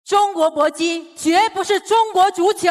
中国搏击绝不是中国足球。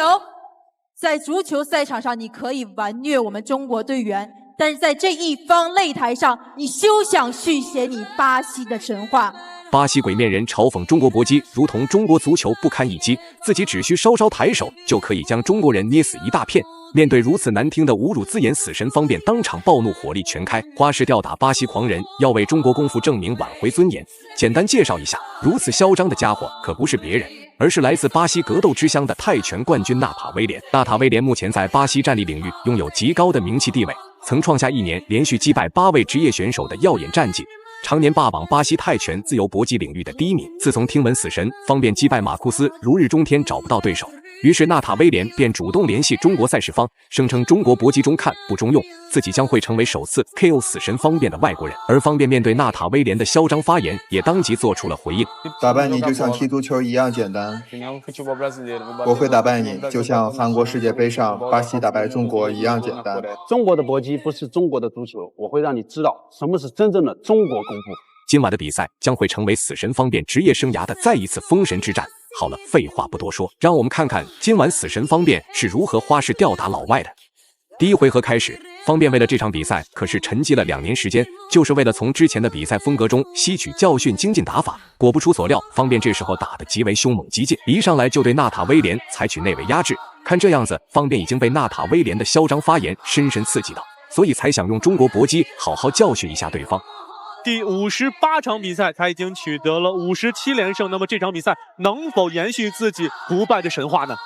在足球赛场上，你可以玩虐我们中国队员，但是在这一方擂台上，你休想续写你巴西的神话。巴西鬼面人嘲讽中国搏击如同中国足球不堪一击，自己只需稍稍抬手就可以将中国人捏死一大片。面对如此难听的侮辱字眼，死神方便当场暴怒，火力全开，花式吊打巴西狂人，要为中国功夫证明，挽回尊严。简单介绍一下，如此嚣张的家伙可不是别人，而是来自巴西格斗之乡的泰拳冠军纳塔威廉。纳塔威廉目前在巴西站立领域拥有极高的名气地位，曾创下一年连续击败8位职业选手的耀眼战绩，常年霸榜巴西泰拳自由搏击领域的第1名。自从听闻死神方便击败马库斯，如日中天，找不到对手，于是纳塔威廉便主动联系中国赛事方，声称中国搏击中看不中用，自己将会成为首次 KO 死神方便的外国人。而方便面对纳塔威廉的嚣张发言，也当即做出了回应：打败你就像踢足球一样简单，我会打败你，就像韩国世界杯上巴西打败中国一样简单。中国的搏击不是中国的足球，我会让你知道什么是真正的中国功夫。今晚的比赛将会成为死神方便职业生涯的再一次封神之战。好了，废话不多说，让我们看看今晚死神方便是如何花式吊打老外的。第一回合开始，方便为了这场比赛可是沉积了2年时间，就是为了从之前的比赛风格中吸取教训，精进打法。果不出所料，方便这时候打得极为凶猛激进，一上来就对纳塔威廉采取内围压制。看这样子，方便已经被纳塔威廉的嚣张发言深深刺激到，所以才想用中国搏击好好教训一下对方。第58场比赛，他已经取得了57连胜。那么这场比赛能否延续自己不败的神话呢？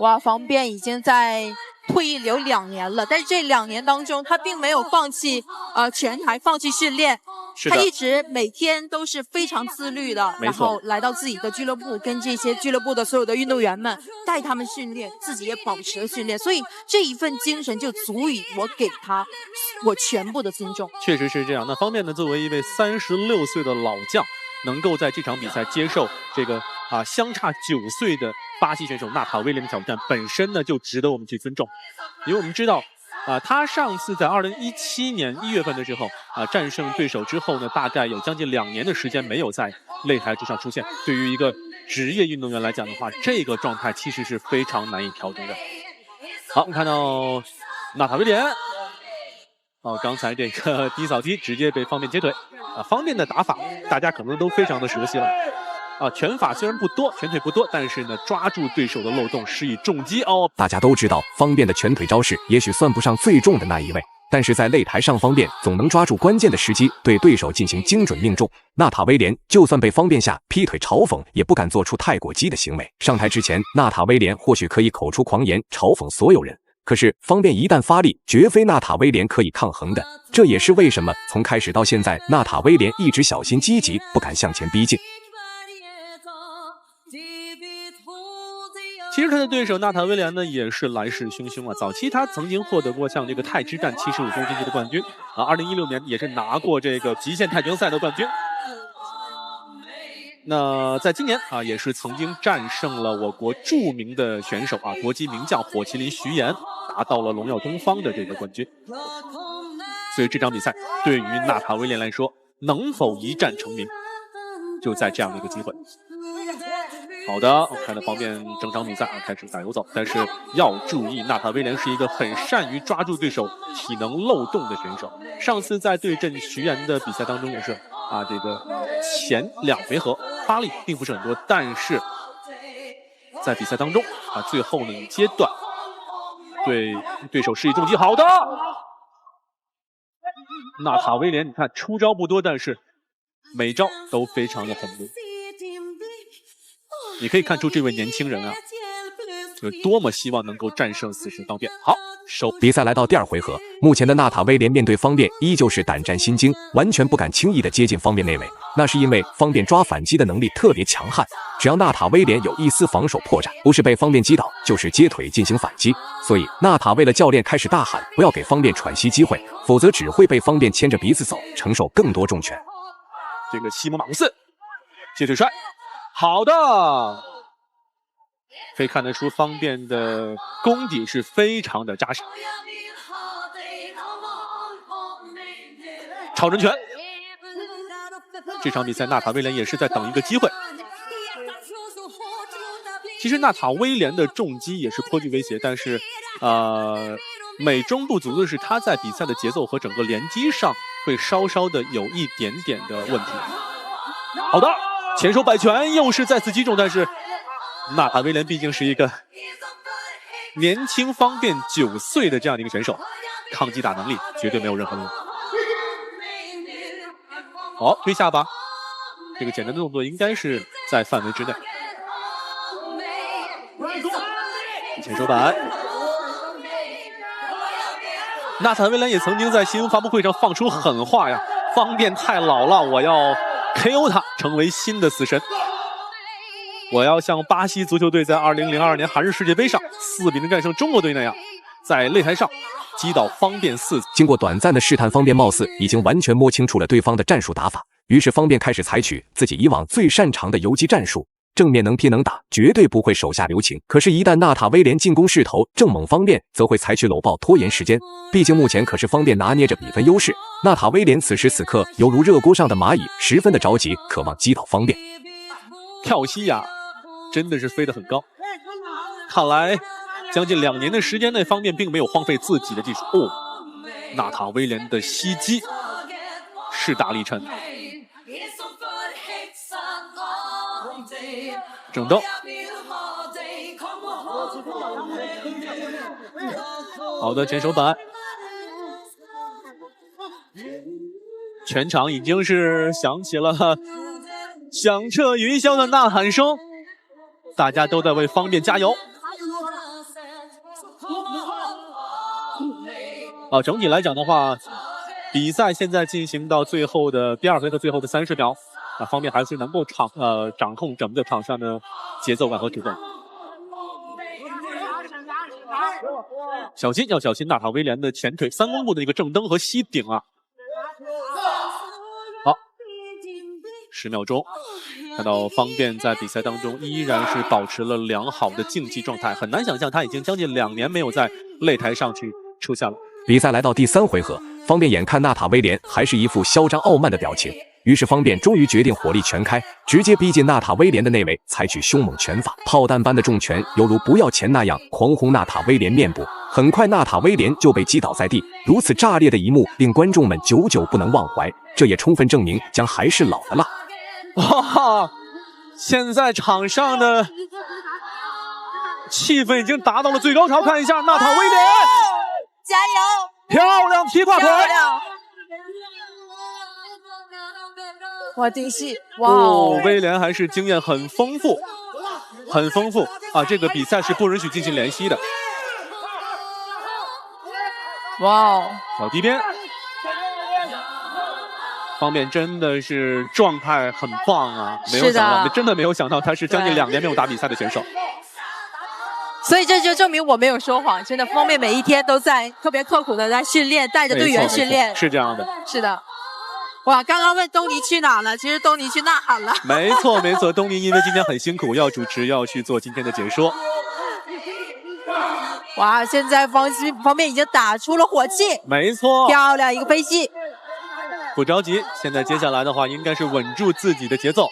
哇，方便已经在退役有2年了，但是这2年当中，他并没有放弃拳台，放弃训练。他一直每天都是非常自律的，然后来到自己的俱乐部，跟这些俱乐部的所有的运动员们带他们训练，自己也保持了训练，所以这一份精神就足以我给他我全部的尊重。确实是这样。那方面呢，作为一位36岁的老将，能够在这场比赛接受这个相差9岁的巴西选手纳塔威廉的挑战，本身呢就值得我们去尊重，因为我们知道。他上次在2017年1月份的时候战胜对手之后呢，大概有将近2年的时间没有在擂台之上出现。对于一个职业运动员来讲的话，这个状态其实是非常难以调整的。好，我们看到纳塔威廉，刚才这个低扫踢直接被方便接腿方便的打法大家可能都非常的熟悉了。拳法虽然不多，拳腿不多，但是呢，抓住对手的漏洞，施以重击大家都知道，方便的拳腿招式也许算不上最重的那一位，但是在擂台上，方便总能抓住关键的时机，对对手进行精准命中。纳塔威廉就算被方便下劈腿嘲讽，也不敢做出太过激的行为。上台之前，纳塔威廉或许可以口出狂言，嘲讽所有人。可是方便一旦发力，绝非纳塔威廉可以抗衡的。这也是为什么从开始到现在，纳塔威廉一直小心积极，不敢向前逼近。其实他的对手纳塔威廉呢也是来势汹汹早期他曾经获得过像这个泰之战75公斤级的冠军2016年也是拿过这个极限泰拳赛的冠军。那在今年也是曾经战胜了我国著名的选手搏击名将火麒麟徐岩，达到了荣耀东方的这个冠军。所以这场比赛对于纳塔威廉来说，能否一战成名，就在这样的一个机会。好的，我们看到方便整场比赛开始打游走，但是要注意，纳塔威廉是一个很善于抓住对手体能漏洞的选手。上次在对阵徐岩的比赛当中也是这个前2回合发力并不是很多，但是在比赛当中最后呢阶段对对手施以重击。好的，纳塔威廉，你看出招不多，但是每招都非常的狠毒。你可以看出这位年轻人有多么希望能够战胜死神方便。好，比赛来到第2回合，目前的纳塔威廉面对方便依旧是胆战心惊，完全不敢轻易的接近方便内围。那是因为方便抓反击的能力特别强悍，只要纳塔威廉有一丝防守破绽，不是被方便击倒，就是接腿进行反击。所以纳塔为了教练开始大喊不要给方便喘息机会，否则只会被方便牵着鼻子走，承受更多重拳。这个西蒙马库斯接腿摔，好的，可以看得出方便的功底是非常的扎实。超人拳，这场比赛纳塔威廉也是在等一个机会。其实纳塔威廉的重击也是颇具威胁，但是美中不足的是他在比赛的节奏和整个连击上会稍稍的有一点点的问题。好的，前手摆拳又是再次击中，但是纳塔威廉毕竟是一个年轻方便9岁的这样的一个选手，抗击打能力绝对没有任何问题。好，推下巴，这个简单的动作应该是在范围之内。前手板，纳塔威廉也曾经在新闻发布会上放出狠话呀，方便太老了，我要 KO 他，成为新的死神。我要像巴西足球队在2002年韩日世界杯上4比0战胜中国队那样，在擂台上击倒方便4。经过短暂的试探，方便貌似已经完全摸清楚了对方的战术打法，于是方便开始采取自己以往最擅长的游击战术。正面能拼能打，绝对不会手下留情。可是，一旦纳塔威廉进攻势头正猛，方便则会采取搂抱拖延时间。毕竟目前可是方便拿捏着比分优势，纳塔威廉此时此刻犹如热锅上的蚂蚁，十分的着急，渴望击倒方便。跳膝呀，真的是飞得很高。看来，将近2年的时间内，方便并没有荒废自己的技术。哦，纳塔威廉的膝击势大力沉。整蹬，好的前手板，全场已经是响起了响彻云霄的呐喊声，大家都在为方便加油。整体来讲的话，比赛现在进行到最后的第2回合最后的30秒。方便还是能够掌控整个场上的节奏感和主动。小心，要小心纳塔威廉的前腿3公步的一个正蹬和膝顶啊！好，10秒钟，看到方便在比赛当中依然是保持了良好的竞技状态，很难想象他已经将近2年没有在擂台上去出现了。比赛来到第3回合，方便眼看纳塔威廉还是一副嚣张傲慢的表情。于是方便终于决定火力全开，直接逼近纳塔威廉的内围，采取凶猛拳法，炮弹般的重拳犹如不要钱那样狂轰纳塔威廉面部。很快纳塔威廉就被击倒在地，如此炸裂的一幕令观众们久久不能忘怀，这也充分证明姜还是老的辣。哇，现在场上的气氛已经达到了最高潮，看一下纳塔威廉，加油，漂亮劈挂腿，哇，顶戏！哇哦，威廉还是经验很丰富，很丰富啊！这个比赛是不允许进行连吸的。哇哦，小低边，方便真的是状态很棒啊！没有想到，真的没有想到他是将近2年没有打比赛的选手。所以这就证明我没有说谎，真的，方便每一天都在特别刻苦的在训练，带着队员训练。是这样的。是的。哇，刚刚问东尼去哪了，其实东尼去呐喊了。没错没错，东尼因为今天很辛苦，要主持，要去做今天的解说。哇，现在方便已经打出了火气。没错，漂亮一个飞膝。不着急，现在接下来的话应该是稳住自己的节奏。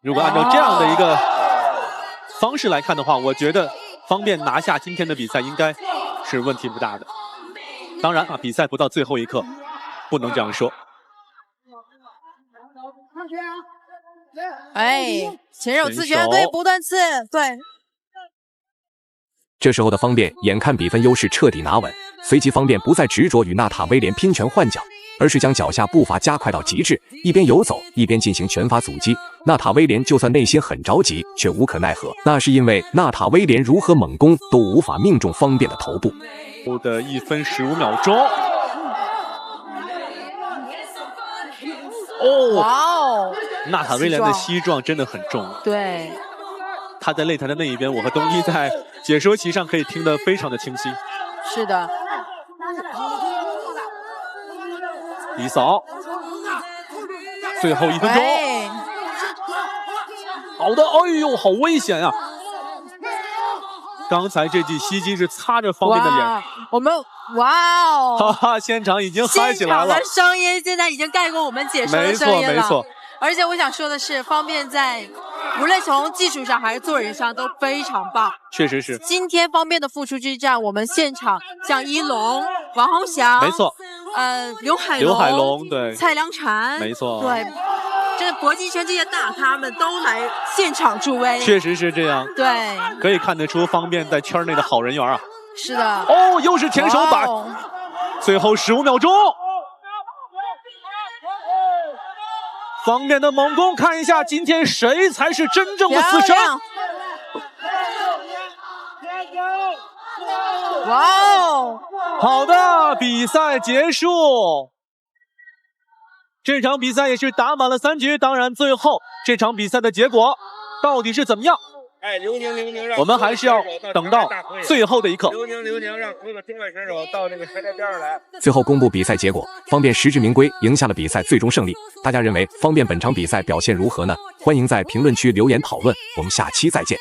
如果按照这样的一个方式来看的话，我觉得方便拿下今天的比赛应该是问题不大的。当然啊，比赛不到最后一刻，不能这样说。哎，前手刺拳，对，不断刺，对。这时候的方便眼看比分优势彻底拿稳，随即方便不再执着与纳塔威廉拼拳换脚，而是将脚下步伐加快到极致，一边游走一边进行拳法阻击。纳塔威廉就算内心很着急，却无可奈何，那是因为纳塔威廉如何猛攻都无法命中方便的头部。的1分15秒钟。哦，哇哦！纳塔威廉的膝撞真的很重。对，他在擂台的那一边，我和东一在解说席上可以听得非常的清晰。是的。一扫，最后1分钟。好的，哎呦，好危险啊！刚才这记膝击是擦着方便的脸。我们哇哦！哈哈，现场已经嗨起来了。现场的声音现在已经盖过我们解说的声音了。没错没错。而且我想说的是，方便在无论从技术上还是做人上都非常棒。确实是。今天方面的复出之战，我们现场像一龙、王宏翔，没错，刘海龙，对，蔡良婵，没错，对。这搏击圈这些大咖们都来现场助威，确实是这样。对，可以看得出方便在圈内的好人缘啊。是的。哦，又是前手把，最后15秒钟，方便的猛攻，看一下今天谁才是真正的死神。哇哦！好的，比赛结束。这场比赛也是打满了3局，当然最后这场比赛的结果到底是怎么样？我们还是要等到最后的一刻。刘宁让所有的中外选手到那个台边上来。最后公布比赛结果，方便实至名归，赢下了比赛最终胜利。大家认为方便本场比赛表现如何呢？欢迎在评论区留言讨论，我们下期再见。